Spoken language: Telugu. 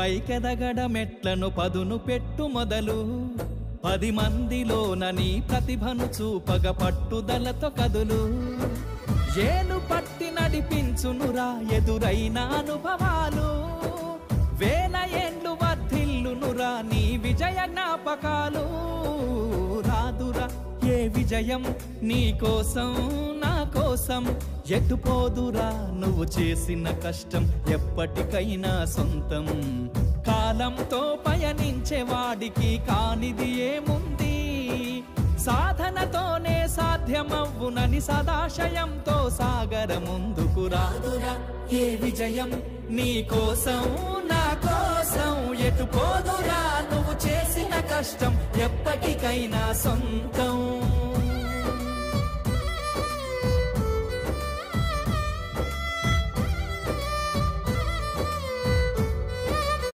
పైకెదగడ మెట్లను పదును పెట్టు మొదలు 10 మందిలోన నీ ప్రతిభను చూపగ పట్టుదలతో కదులు ఏలు పట్టి నడిపించునురా ఎదురైన అనుభవాలు వేల ఏండ్లు వర్ధిల్లునురా నీ విజయ జ్ఞాపకాలు రాదురా ఏ విజయం నీ కోసం నా కోసం ఎటుపోదురా నువ్వు చేసిన కష్టం ఎప్పటికైనా సొంతం కాలంతో పయనించే వాడికి కానిది ఏముంది సాధనతోనే సాధ్యమవ్వునని సదాశయంతో సాగర ముందుకు రాదురా ఏ విజయం నీ కోసం నా కోసం ఎటుపోదురా నువ్వు చేసిన కష్టం ఎప్పటికైనా సొంతం